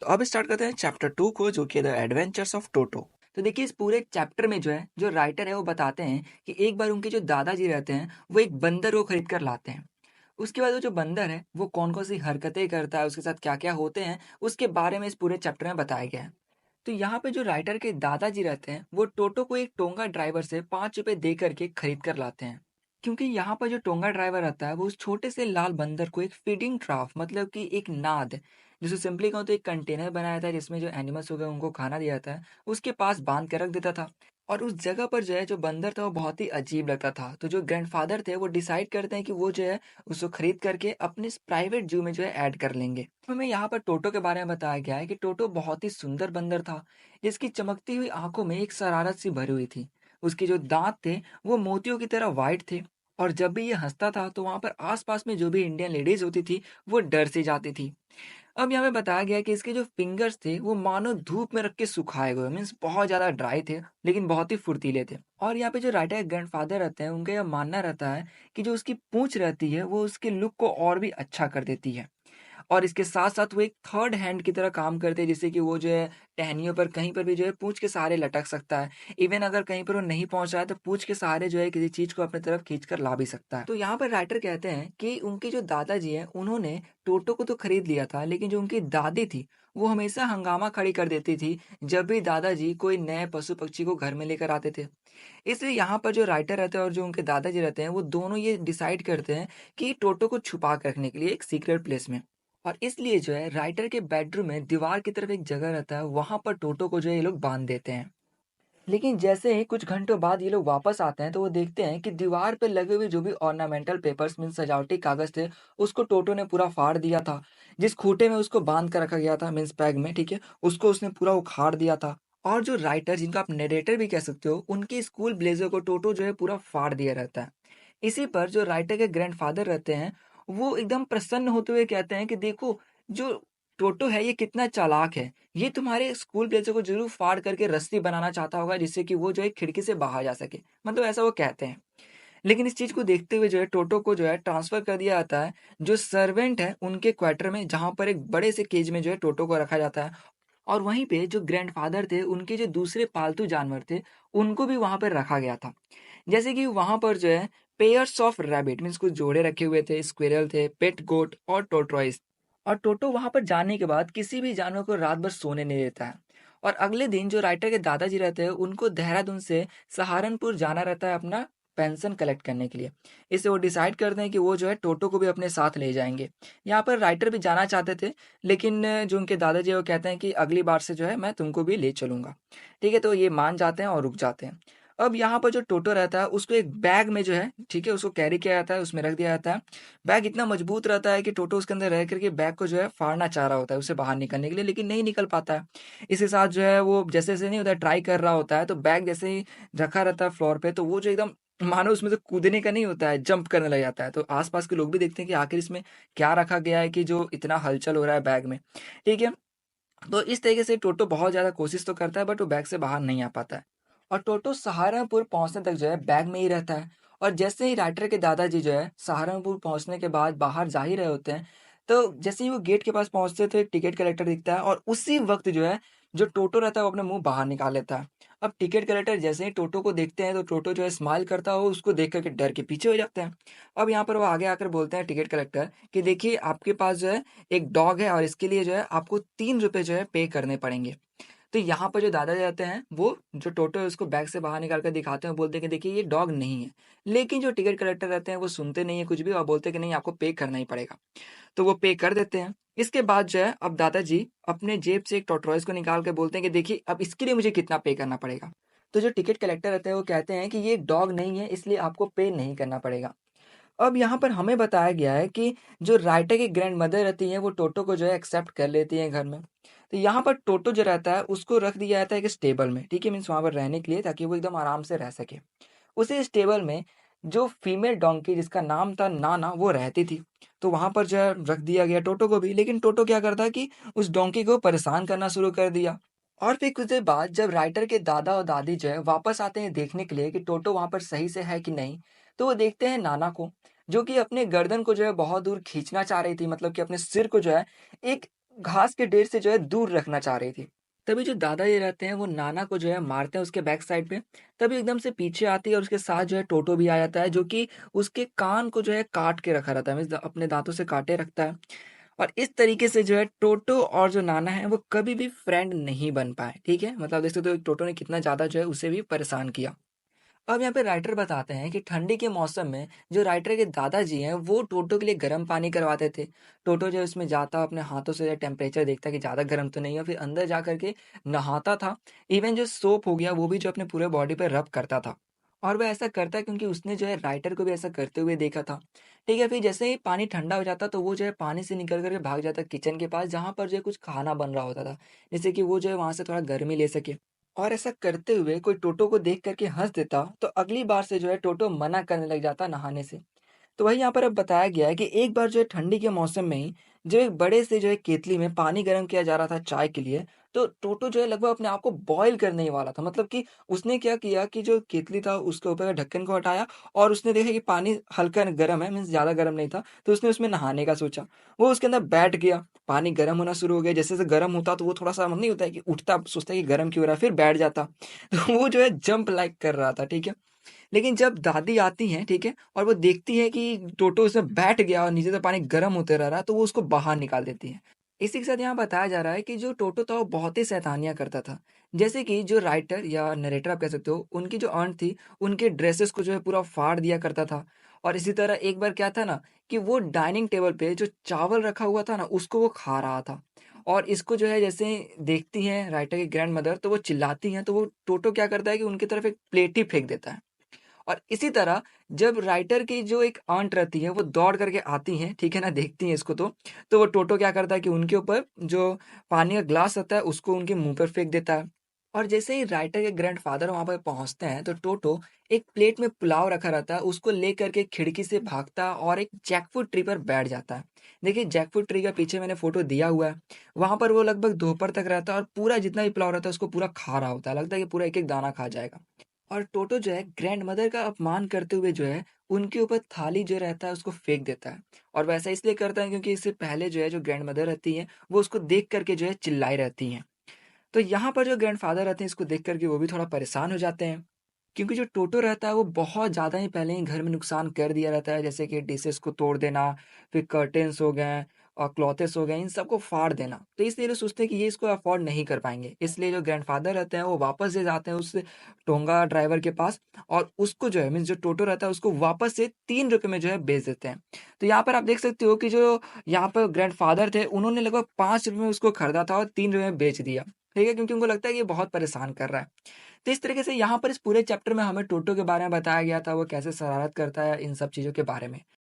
तो अब स्टार्ट करते हैं चैप्टर 2 को, जो कि द एडवेंचर्स ऑफ टोटो। तो देखिए, इस पूरे चैप्टर में जो है, जो राइटर है वो बताते हैं कि एक बार उनके जो दादाजी रहते हैं वो एक बंदर को खरीद कर लाते हैं। उसके बाद वो जो बंदर है वो कौन-कौन सी हरकतें करता है, उसके साथ क्या-क्या होते हैं, उसके बारे में इस पूरे चैप्टर में बताया गया है। तो यहाँ पे जो राइटर के दादाजी रहते हैं वो टोटो को एक टोंगा ड्राइवर से 5 रुपए दे करके खरीद कर लाते हैं। क्योंकि यहाँ पर जो टोंगा ड्राइवर रहता है वो उस छोटे से लाल बंदर को एक फीडिंग ट्राफ, मतलब कि एक नाद, जिसे सिंपली कहूँ तो एक कंटेनर बनाया था जिसमें जो एनिमल्स हो गए उनको खाना दिया जाता है, उसके पास बांध के रख देता था। और उस जगह पर जो है जो बंदर था वो बहुत ही अजीब लगता था। तो जो ग्रैंडफादर थे वो डिसाइड करते हैं कि वो जो है उसको खरीद करके अपने इस प्राइवेट जू में जो है ऐड कर लेंगे। हमें यहाँ पर टोटो के बारे में बताया गया है कि टोटो बहुत ही सुंदर बंदर था, जिसकी चमकती हुई आंखों में एक शरारत सी भरी हुई थी। उसके जो दांत थे वो मोतियों की तरह वाइट थे। और जब भी ये हंसता था तो वहां पर आसपास में जो भी इंडियन लेडीज होती थी वो डर सी जाती थी। अब यहाँ पे बताया गया है कि इसके जो फिंगर्स थे वो मानो धूप में रख के सुखाए गए, मीन्स बहुत ज्यादा ड्राई थे, लेकिन बहुत ही फुर्तीले थे। और यहाँ पे जो राइटर ग्रैंडफादर रहते हैं उनका यह मानना रहता है कि जो उसकी पूंछ रहती है वो उसके लुक को और भी अच्छा कर देती है। और इसके साथ-साथ वो एक थर्ड हैंड की तरह काम करते हैं, जिससे कि वो जो है टहनियों पर कहीं पर भी जो है पूँछ के सहारे लटक सकता है। इवन अगर कहीं पर वो नहीं पहुँच रहा है तो पूँछ के सहारे जो है किसी चीज़ को अपनी तरफ खींच कर ला भी सकता है। तो यहाँ पर राइटर कहते हैं कि उनके जो दादाजी हैं उन्होंने टोटो को तो खरीद लिया था, लेकिन जो उनकी दादी थी वो हमेशा हंगामा खड़ी कर देती थी जब भी दादाजी कोई नए पशु-पक्षी को घर में लेकर आते थे। इसलिए यहाँ पर जो राइटर रहते हैं और जो उनके दादाजी रहते हैं वो दोनों ये डिसाइड करते हैं कि टोटो को छुपा के रखने के लिए एक सीक्रेट प्लेस में। और इसलिए जो है राइटर के बेडरूम में दीवार की तरफ एक जगह रहता है, वहां पर टोटो को जो है ये लोग बांध देते हैं। लेकिन जैसे ही कुछ घंटों बाद ये लोग वापस आते हैं तो वो देखते हैं कि दीवार पे लगे हुए जो भी ऑर्नामेंटल पेपर्स मीन सजावटी कागज थे, उसको टोटो ने पूरा फाड़ दिया था। जिस खूंटे में उसको बांध कर रखा गया था मीन्स पैग में, ठीक है, उसको उसने पूरा उखाड़ दिया था। और जो राइटर, जिनको आप नरेटर भी कह सकते हो, उनके स्कूल ब्लेजर को टोटो जो है पूरा फाड़ दिया रहता है। इसी पर जो राइटर के ग्रैंडफादर रहते हैं वो एकदम प्रसन्न होते हुए कहते हैं कि देखो, जो टोटो है ये कितना चालाक है। ये तुम्हारे स्कूल ब्लेज़र को ज़रूर फाड़ करके रस्सी बनाना चाहता होगा जिससे कि वो जो है खिड़की से बाहर जा सके। मतलब ऐसा वो कहते हैं। लेकिन इस चीज़ को देखते हुए जो है टोटो को जो है ट्रांसफ़र कर दिया जाता है जो सर्वेंट है उनके क्वार्टर में, जहाँ पर एक बड़े से केज में जो है टोटो को रखा जाता है। और वहीं पे जो ग्रैंडफ़ादर थे उनके जो दूसरे पालतू जानवर थे उनको भी वहाँ पर रखा गया था। जैसे कि वहाँ पर जो है पेयर्स ऑफ रैबिट मीन्स कुछ जोड़े रखे हुए थे, स्क्विरल थे, पेट गोट और टोरटॉइस। और टोटो वहाँ पर जाने के बाद किसी भी जानवर को रात भर सोने नहीं देता है। और अगले दिन जो राइटर के दादाजी रहते हैं उनको देहरादून से सहारनपुर जाना रहता है अपना पेंशन कलेक्ट करने के लिए। इससे वो डिसाइड करते हैं कि वो जो है टोटो को भी अपने साथ ले जाएंगे। यहाँ पर राइटर भी जाना चाहते थे, लेकिन जो उनके दादाजी है वो कहते हैं कि अगली बार से जो है मैं तुमको भी ले चलूंगा। ठीक है, तो ये मान जाते हैं और रुक जाते हैं। अब यहाँ पर जो टोटो रहता है उसको एक बैग में जो है, ठीक है, उसको कैरी किया जाता है, उसमें रख दिया जाता है। बैग इतना मजबूत रहता है कि टोटो उसके अंदर रह करके बैग को जो है फाड़ना चाह रहा होता है उसे बाहर निकलने के लिए, लेकिन नहीं निकल पाता है। इसके साथ जो है वो जैसे जैसे नहीं होता है ट्राई कर रहा होता है, तो बैग जैसे ही रखा रहता है फ्लोर पे तो वो जो एकदम मानो उसमें से कूदने का नहीं होता है, जंप करने लग जाता है। तो आसपास के लोग भी देखते हैं कि आखिर इसमें क्या रखा गया है कि जो इतना हलचल हो रहा है बैग में। ठीक है, तो इस तरीके से टोटो बहुत ज़्यादा कोशिश तो करता है बट वो बैग से बाहर नहीं आ पाता है। और टोटो सहारनपुर पहुंचने तक जो है बैग में ही रहता है। और जैसे ही राइटर के दादाजी जो है सहारनपुर पहुंचने के बाद बाहर जा ही रहे होते हैं, तो जैसे ही वो गेट के पास पहुंचते थे टिकट कलेक्टर दिखता है और उसी वक्त जो है जो टोटो रहता है वो अपने मुंह बाहर निकाल लेता है। अब टिकट कलेक्टर जैसे ही टोटो को देखते हैं तो टोटो जो है स्माइल करता है, वो उसको देख करके डर के पीछे हो जाते हैं। अब यहाँ पर वो आगे आकर बोलते हैं टिकट कलेक्टर कि देखिए आपके पास जो है एक डॉग है और इसके लिए जो है आपको 3 रुपए जो है पे करने पड़ेंगे। तो यहाँ पर जो दादाजी रहते हैं वो जो टोटो है उसको बैग से बाहर निकाल कर दिखाते हैं, बोलते हैं कि देखिए ये डॉग नहीं है। लेकिन जो टिकट कलेक्टर रहते हैं वो सुनते नहीं है कुछ भी और बोलते हैं कि नहीं, आपको पे करना ही पड़ेगा। तो वो पे कर देते हैं। इसके बाद जो है अब दादाजी अपने जेब से एक टॉर्टोइस को निकाल के बोलते हैं कि देखिए अब इसके लिए मुझे कितना पे करना पड़ेगा। तो जो टिकट कलेक्टर रहते हैं वो कहते हैं कि ये डॉग नहीं है इसलिए आपको पे नहीं करना पड़ेगा। अब यहाँ पर हमें बताया गया है कि जो राइटर की ग्रैंड मदर रहती है वो टोटो को जो है एक्सेप्ट कर लेती है घर में। तो यहाँ पर टोटो जो रहता है उसको रख दिया जाता है एक स्टेबल में, ठीक है, मीन्स वहां पर रहने के लिए ताकि वो एकदम आराम से रह सके। उसी स्टेबल में जो फीमेल डोंकी जिसका नाम था नाना वो रहती थी। तो वहां पर जो है रख दिया गया टोटो को भी, लेकिन टोटो क्या करता है कि उस डोंकी को परेशान करना शुरू कर दिया। और फिर कुछ देर बाद जब राइटर के दादा और दादी जो है वापस आते हैं देखने के लिए कि टोटो वहां पर सही से है कि नहीं, तो वो देखते हैं नाना को, जो कि अपने गर्दन को जो है बहुत दूर खींचना चाह रही थी, मतलब कि अपने सिर को जो है एक घास के ढेर से जो है दूर रखना चाह रही थी। तभी जो दादाजी रहते हैं वो नाना को जो है मारते हैं उसके बैक साइड पे। तभी एकदम से पीछे आती है और उसके साथ जो है टोटो भी आ जाता है, जो कि उसके कान को जो है काट के रखा रहता है, मीन्स अपने दांतों से काटे रखता है। और इस तरीके से जो है टोटो और जो नाना है वो कभी भी फ्रेंड नहीं बन पाए। ठीक है, मतलब देख सकते हो टोटो ने कितना ज़्यादा जो है उसे भी परेशान किया। अब यहाँ पे राइटर बताते हैं कि ठंडी के मौसम में जो राइटर के दादाजी हैं वो टोटो के लिए गर्म पानी करवाते थे। टोटो जो उसमें जाता अपने हाथों से टेम्परेचर देखता कि ज़्यादा गर्म तो नहीं है, फिर अंदर जा करके नहाता था। इवन जो सोप हो गया वो भी जो अपने पूरे बॉडी पर रब करता था। और वह ऐसा करता है क्योंकि उसने जो है राइटर को भी ऐसा करते हुए देखा था। ठीक है, फिर जैसे ही पानी ठंडा हो जाता तो वो जो है पानी से निकल करके भाग जाता किचन के पास, जहाँ पर जो है कुछ खाना बन रहा होता था, जिससे कि वो जो है वहाँ से थोड़ा गर्मी ले सके। और ऐसा करते हुए कोई टोटो को देख कर के हँस देता, तो अगली बार से जो है टोटो मना करने लग जाता नहाने से। तो वही यहाँ पर अब बताया गया है कि एक बार जो है ठंडी के मौसम में ही जो एक बड़े से जो है केतली में पानी गर्म किया जा रहा था चाय के लिए, तो टोटो जो है लगभग अपने आप को बॉयल करने ही वाला था। मतलब कि उसने क्या किया कि जो केतली था उसके ऊपर का ढक्कन को हटाया और उसने देखा कि पानी हल्का गर्म है, मीन्स ज़्यादा गर्म नहीं था, तो उसने उसमें नहाने का सोचा। वो उसके अंदर बैठ गया, पानी गर्म होना शुरू हो गया, जैसे-जैसे गर्म होता तो वो थोड़ा-सा नहीं होता है कि उठता, सोचता है कि गर्म क्यों हो रहा है, फिर बैठ जाता। तो वो जो है जंप लाइक कर रहा था, ठीक है? लेकिन जब दादी आती हैं, ठीक है? और वो देखती है कि टोटो उसमें बैठ गया और नीचे से पानी गर्म होते रह रहा है, तो वो उसको बाहर निकाल देती है। इसी के साथ यहाँ बताया जा रहा है कि जो टोटो था वो बहुत ही शैतानियाँ करता था। जैसे कि जो राइटर या नरेटर आप कह सकते हो, उनकी जो ऑन्ट थी, उनके ड्रेसेस को जो है पूरा फाड़ दिया करता था। और इसी तरह एक बार क्या था ना कि वो डाइनिंग टेबल पे जो चावल रखा हुआ था ना, उसको वो खा रहा था। और इसको जो है जैसे देखती हैं राइटर की ग्रैंडमदर, तो वो चिल्लाती हैं, तो वो टोटो क्या करता है कि उनकी तरफ एक प्लेट ही फेंक देता है। और इसी तरह जब राइटर की जो एक आंट रहती है वो दौड़ करके आती हैं, ठीक है ना, देखती हैं इसको, तो वो टोटो क्या करता है कि उनके ऊपर जो पानी का ग्लास रहता है उसको उनके मुंह पर फेंक देता है। और जैसे ही राइटर के ग्रैंडफादर वहां पर पहुंचते हैं तो टोटो एक प्लेट में पुलाव रखा रहता है उसको लेकर के खिड़की से भागता है और एक जैकफ्रूट ट्री पर बैठ जाता है। देखिए जैकफ्रूट ट्री का पीछे मैंने फोटो दिया हुआ है। वहां पर वो लगभग दोपहर तक रहता है और पूरा जितना भी पुलाव रहता है उसको पूरा खा रहा होता है, लगता है कि पूरा एक एक दाना खा जाएगा। और टोटो जो है ग्रैंडमदर का अपमान करते हुए जो है उनके ऊपर थाली जो रहता है उसको फेंक देता है। और वैसा इसलिए करता है क्योंकि इससे पहले जो है जो ग्रैंडमदर रहती हैं वो उसको देख करके जो है चिल्लाई रहती हैं। तो यहाँ पर जो ग्रैंडफादर रहते हैं इसको देख करके वो भी थोड़ा परेशान हो जाते हैं, क्योंकि जो टोटो रहता है वो बहुत ज़्यादा ही पहले ही घर में नुकसान कर दिया रहता है, जैसे कि डिशेस को तोड़ देना, फिर कर्टेन्स हो गए और क्लॉथेस हो गए, इन सबको फाड़ देना। तो इसलिए वो सोचते हैं कि ये इसको अफोर्ड नहीं कर पाएंगे, इसलिए जो ग्रैंडफादर रहते हैं वो वापस से जाते हैं उस टोंगा ड्राइवर के पास और उसको जो है मीन्स जो टोटो रहता है उसको वापस से 3 रुपये में जो है बेच देते हैं। तो यहाँ पर आप देख सकते हो कि जो यहाँ पर ग्रैंडफादर थे उन्होंने लगभग 5 रुपये में उसको खरीदा था और 3 रुपये में बेच दिया। ठीक है, क्योंकि उनको लगता है कि ये बहुत परेशान कर रहा है। तो इस तरीके से यहाँ पर इस पूरे चैप्टर में हमें टोटो के बारे में बताया गया था, वो कैसे शरारत करता है इन सब चीज़ों के बारे में।